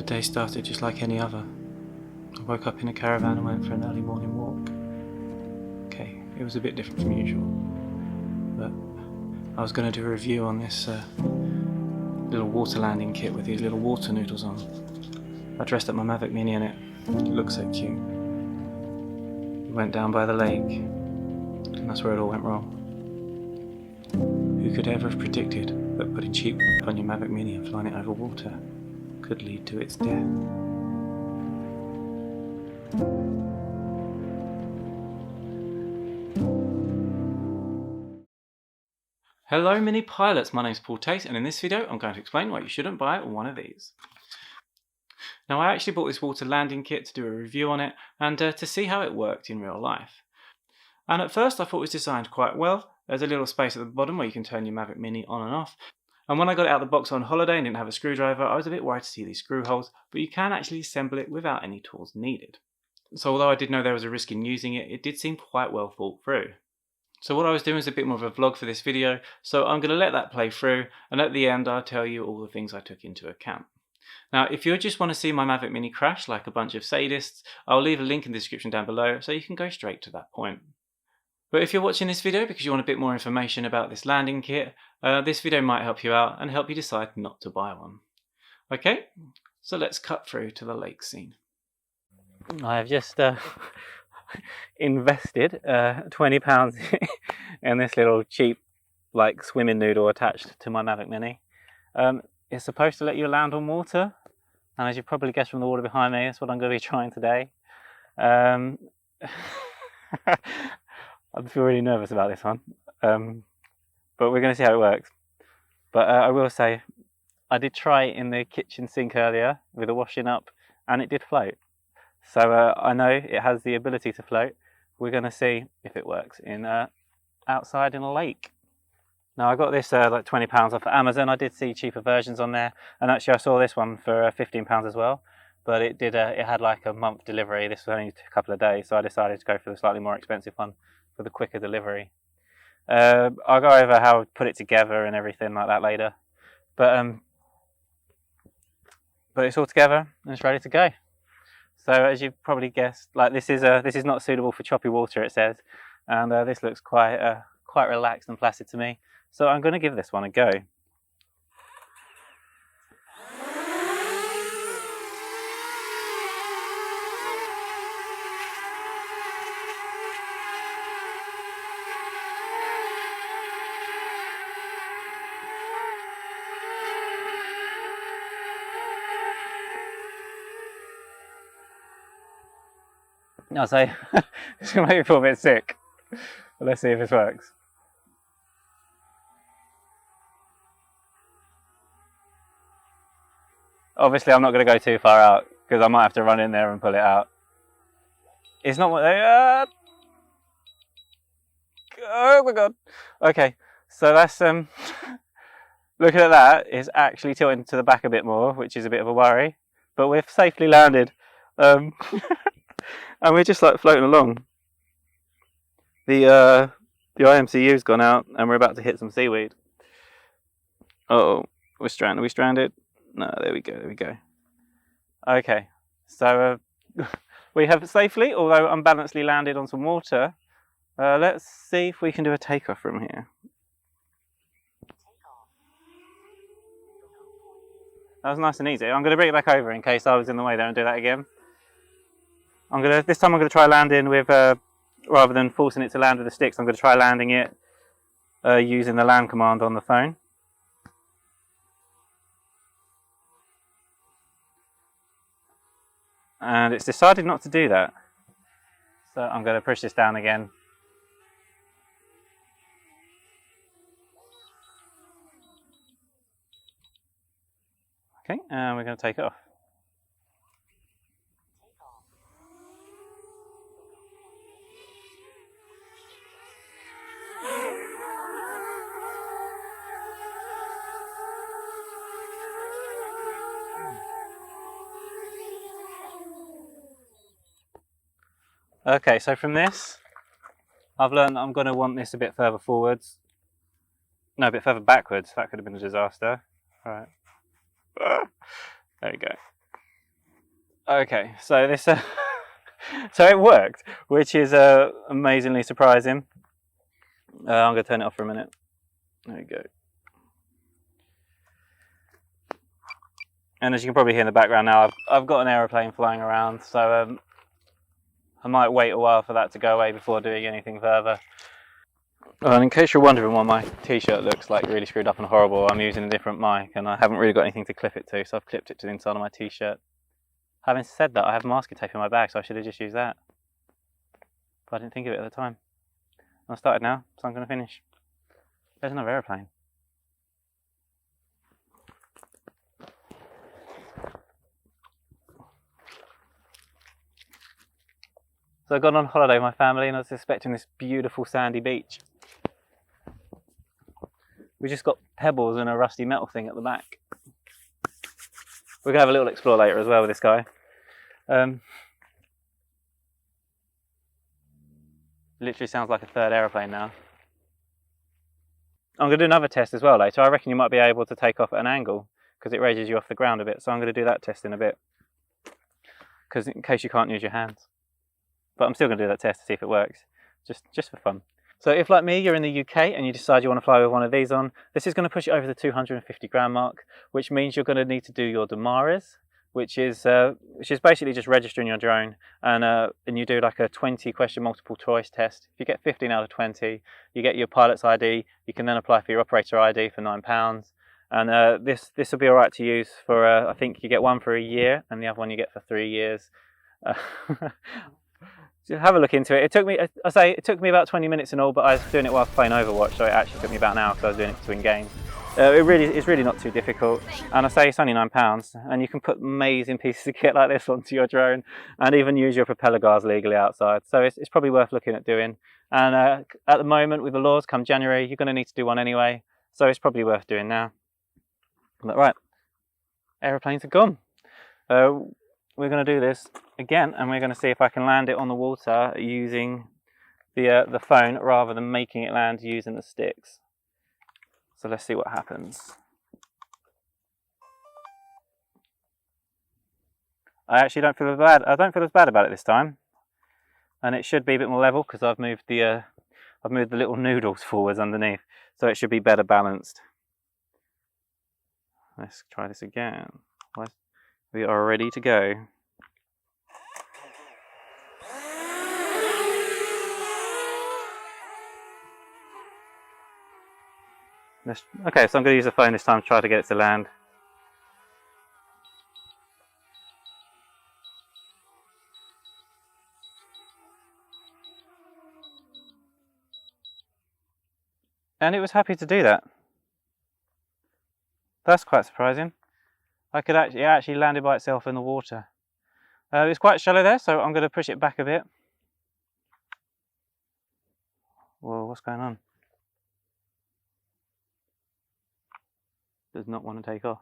day started just like any other. I woke up in a caravan and went for an early morning walk. Okay, it was a bit different from usual, but I was going to do a review on this little water landing kit with these little water noodles on. I dressed up my Mavic Mini in it. It looks so cute. We went down by the lake, and that's where it all went wrong. Who could ever have predicted that putting cheap on your Mavic Mini and flying it over water could lead to its death? Hello mini pilots, my name's Paul Tate, and in this video I'm going to explain why you shouldn't buy one of these. Now, I actually bought this water landing kit to do a review on it and to see how it worked in real life. And at first I thought it was designed quite well. There's a little space at the bottom where you can turn your Mavic Mini on and off. And when I got it out of the box on holiday and didn't have a screwdriver, I was a bit worried to see these screw holes, but you can actually assemble it without any tools needed. So although I did know there was a risk in using it, it did seem quite well thought through. So what I was doing was a bit more of a vlog for this video, so I'm going to let that play through, and at the end I'll tell you all the things I took into account. Now, if you just want to see my Mavic Mini crash like a bunch of sadists, I'll leave a link in the description down below so you can go straight to that point. But if you're watching this video because you want a bit more information about this landing kit, this video might help you out and help you decide not to buy one. Okay, so let's cut through to the lake scene. I have just invested £20 in this little cheap like swimming noodle attached to my Mavic Mini. It's supposed to let you land on water, and as you probably guessed from the water behind me, that's what I'm going to be trying today. I feel really nervous about this one, but we're going to see how it works. But I will say, I did try it in the kitchen sink earlier with the washing up, and it did float. So I know it has the ability to float. We're going to see if it works in outside in a lake. Now, I got this like £20 off Amazon. I did see cheaper versions on there, and actually I saw this one for £15 as well. But it did it had like a month delivery. This was only a couple of days, so I decided to go for the slightly more expensive one for the quicker delivery. I'll go over how to put it together and everything like that later. But it's all together and it's ready to go. So as you've probably guessed, like this is not suitable for choppy water, it says, and this looks quite relaxed and placid to me. So I'm going to give this one a go. I'll say it's going to make me feel a bit sick, but let's see if this works. Obviously I'm not going to go too far out because I might have to run in there and pull it out. It's not what they oh my god. Okay, so that's looking at that, it's actually tilting to the back a bit more, which is a bit of a worry, but we've safely landed. And we're just like floating along. The IMCU's gone out and we're about to hit some seaweed. Uh-oh, we're stranded. Are we stranded? No, there we go. Okay, so we have safely, although unbalancedly, landed on some water. Let's see if we can do a takeoff from here. That was nice and easy. I'm going to bring it back over in case I was in the way there and do that again. This time I'm going to try landing with, rather than forcing it to land with the sticks, I'm going to try landing it using the land command on the phone. And it's decided not to do that. So I'm going to push this down again. Okay, and we're going to take it off. Okay, so from this, I've learned that I'm going to want this a bit further forwards. No, a bit further backwards. That could have been a disaster. All right. There we go. Okay, so this so it worked, which is amazingly surprising. I'm going to turn it off for a minute. There we go. And as you can probably hear in the background now, I've got an aeroplane flying around, so I might wait a while for that to go away before doing anything further. And in case you're wondering why my t-shirt looks like really screwed up and horrible, I'm using a different mic and I haven't really got anything to clip it to, so I've clipped it to the inside of my t-shirt. Having said that, I have masking tape in my bag, so I should have just used that. But I didn't think of it at the time. I started now, so I'm going to finish. There's another aeroplane. So I got on holiday with my family and I was expecting this beautiful sandy beach. We just got pebbles and a rusty metal thing at the back. We're going to have a little explore later as well with this guy. Literally sounds like a third aeroplane now. I'm going to do another test as well later. I reckon you might be able to take off at an angle because it raises you off the ground a bit. So I'm going to do that test in a bit, because in case you can't use your hands. But I'm still going to do that test to see if it works, just for fun. So if, like me, you're in the UK and you decide you want to fly with one of these on, this is going to push you over the 250 gram mark, which means you're going to need to do your DMARS, which is basically just registering your drone, and you do like a 20 question multiple choice test. If you get 15 out of 20, you get your pilot's ID. You can then apply for your operator ID for £9, and this will be all right to use for I think you get one for a year and the other one you get for 3 years. So have a look into it. It took me, it took me about 20 minutes in all, but I was doing it while playing Overwatch, so it actually took me about an hour because I was doing it between games. It's really not too difficult, and it's only £9, and you can put amazing pieces of kit like this onto your drone, and even use your propeller guards legally outside. So it's probably worth looking at doing. And at the moment, with the laws, come January, you're going to need to do one anyway, so it's probably worth doing now. But right, aeroplanes are gone. We're going to do this again, and we're going to see if I can land it on the water using the phone rather than making it land using the sticks. So let's see what happens. I actually don't feel as bad. I don't feel as bad about it this time, and it should be a bit more level because I've moved the little noodles forwards underneath, so it should be better balanced. Let's try this again. We are ready to go. Okay, so I'm going to use the phone this time to try to get it to land. And it was happy to do that. That's quite surprising. It actually landed by itself in the water. It's quite shallow there, so I'm going to push it back a bit. Whoa, what's going on? Does not want to take off.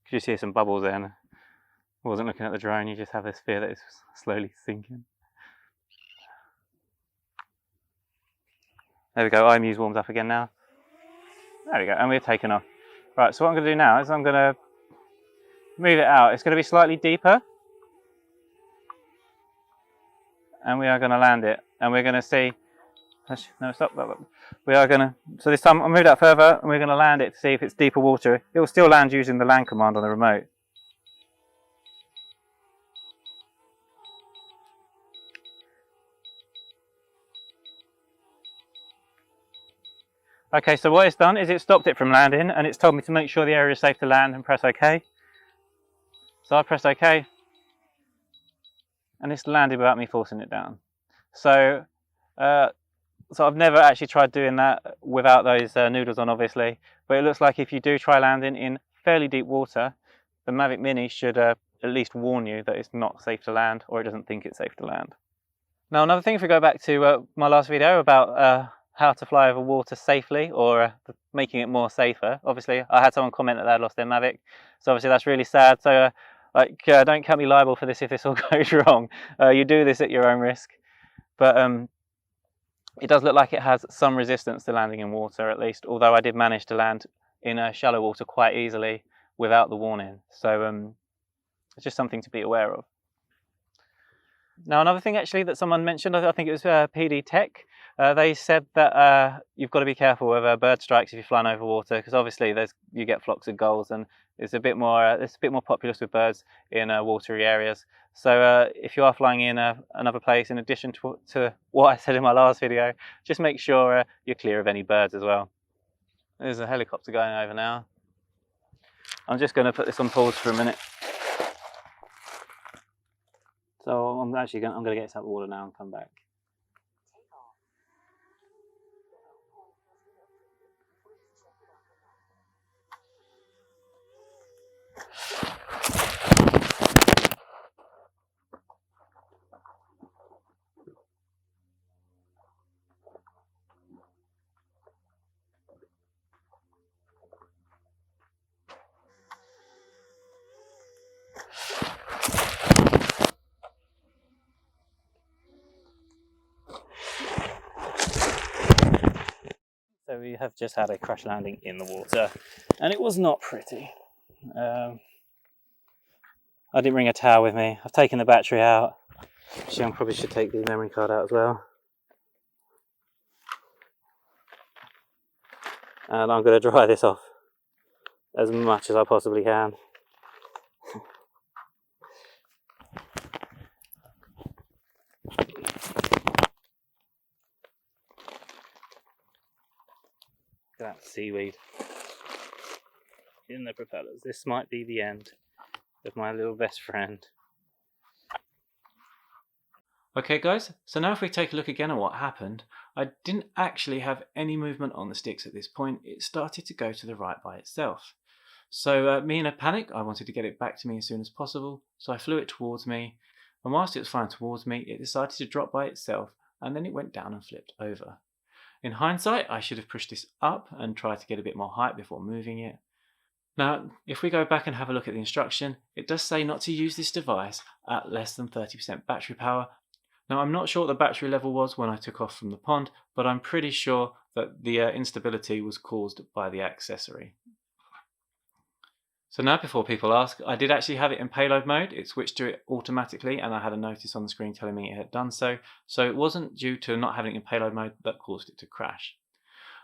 Could you see some bubbles there? And I wasn't looking at the drone, you just have this fear that it's slowly sinking. There we go, IMU's warmed up again now. There we go, and we've taken off. Right, so what I'm going to do now is I'm going to move it out. It's going to be slightly deeper. And we are going to land it. And we're going to see... No, stop. We are going to... So this time I'll move it out further and we're going to land it to see if it's deeper water. It will still land using the land command on the remote. Okay, so what it's done is it stopped it from landing, and it's told me to make sure the area is safe to land and press OK. So I pressed OK, and it's landed without me forcing it down. So, I've never actually tried doing that without those noodles on, obviously, but it looks like if you do try landing in fairly deep water, the Mavic Mini should at least warn you that it's not safe to land, or it doesn't think it's safe to land. Now, another thing, if we go back to my last video about how to fly over water safely, or making it more safer. Obviously, I had someone comment that they had lost their Mavic, so obviously that's really sad. So, don't count me liable for this if this all goes wrong. You do this at your own risk. But it does look like it has some resistance to landing in water, at least. Although I did manage to land in shallow water quite easily without the warning. So it's just something to be aware of. Now, another thing actually that someone mentioned, I think it was PD Tech, they said that you've got to be careful with bird strikes if you're flying over water, because obviously you get flocks of gulls, and it's a bit more populous with birds in watery areas. So if you are flying in another place, in addition to what I said in my last video, just make sure you're clear of any birds as well. There's a helicopter going over now. I'm just going to put this on pause for a minute. So I'm going to get this out of the water now and come back. So we have just had a crash landing in the water, and it was not pretty. I didn't bring a towel with me. I've taken the battery out. Actually, I probably should take the memory card out as well. And I'm going to dry this off as much as I possibly can. That seaweed in the propellers. This might be the end of my little best friend. Okay guys, so now if we take a look again at what happened, I didn't actually have any movement on the sticks at this point. It started to go to the right by itself. So me in a panic, I wanted to get it back to me as soon as possible, so I flew it towards me, and whilst it was flying towards me, it decided to drop by itself, and then it went down and flipped over. In hindsight, I should have pushed this up and tried to get a bit more height before moving it. Now, if we go back and have a look at the instruction, it does say not to use this device at less than 30% battery power. Now, I'm not sure what the battery level was when I took off from the pond, but I'm pretty sure that the instability was caused by the accessory. So now, before people ask, I did actually have it in payload mode. It switched to it automatically, and I had a notice on the screen telling me it had done so. So it wasn't due to not having it in payload mode that caused it to crash.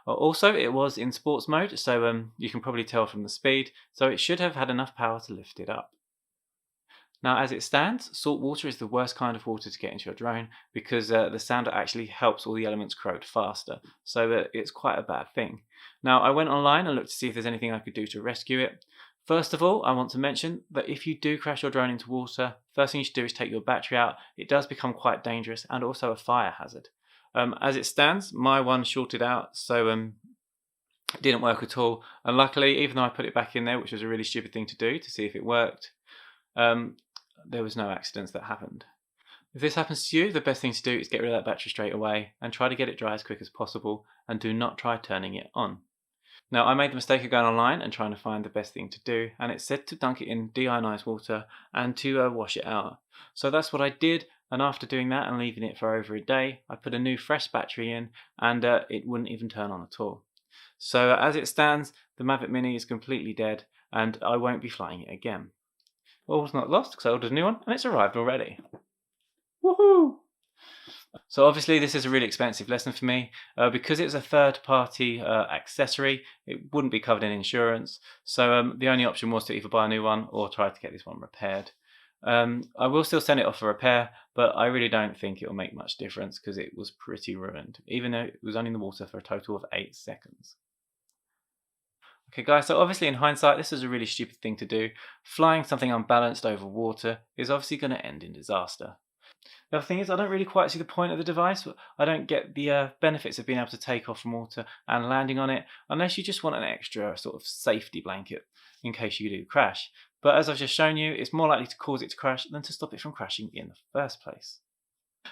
Also, it was in sports mode, so you can probably tell from the speed, so it should have had enough power to lift it up. Now, as it stands, salt water is the worst kind of water to get into your drone, because the sounder actually helps all the elements corrode faster, so it's quite a bad thing. Now, I went online and looked to see if there's anything I could do to rescue it. First of all, I want to mention that if you do crash your drone into water, first thing you should do is take your battery out. It does become quite dangerous and also a fire hazard. As it stands, my one shorted out, so it didn't work at all. And luckily, even though I put it back in there, which was a really stupid thing to do to see if it worked, there was no accidents that happened. If this happens to you, the best thing to do is get rid of that battery straight away and try to get it dry as quick as possible, and do not try turning it on. Now, I made the mistake of going online and trying to find the best thing to do, and it said to dunk it in deionized water and to wash it out. So that's what I did, and after doing that and leaving it for over a day, I put a new fresh battery in, and it wouldn't even turn on at all. So as it stands, the Mavic Mini is completely dead, and I won't be flying it again. All's not lost, because I ordered a new one, and it's arrived already. Woohoo! So obviously this is a really expensive lesson for me. Because it's a third-party accessory, it wouldn't be covered in insurance. So the only option was to either buy a new one or try to get this one repaired. I will still send it off for repair, but I really don't think it will make much difference because it was pretty ruined, even though it was only in the water for a total of 8 seconds. Okay guys, so obviously in hindsight this is a really stupid thing to do. Flying something unbalanced over water is obviously going to end in disaster. The other thing is, I don't really quite see the point of the device. I don't get the benefits of being able to take off from water and landing on it, unless you just want an extra sort of safety blanket in case you do crash. But as I've just shown you, it's more likely to cause it to crash than to stop it from crashing in the first place.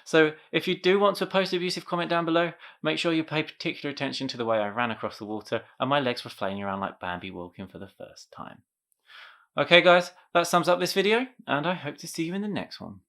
So if you do want to post an abusive comment down below, make sure you pay particular attention to the way I ran across the water and my legs were flailing around like Bambi walking for the first time. Okay guys, that sums up this video, and I hope to see you in the next one.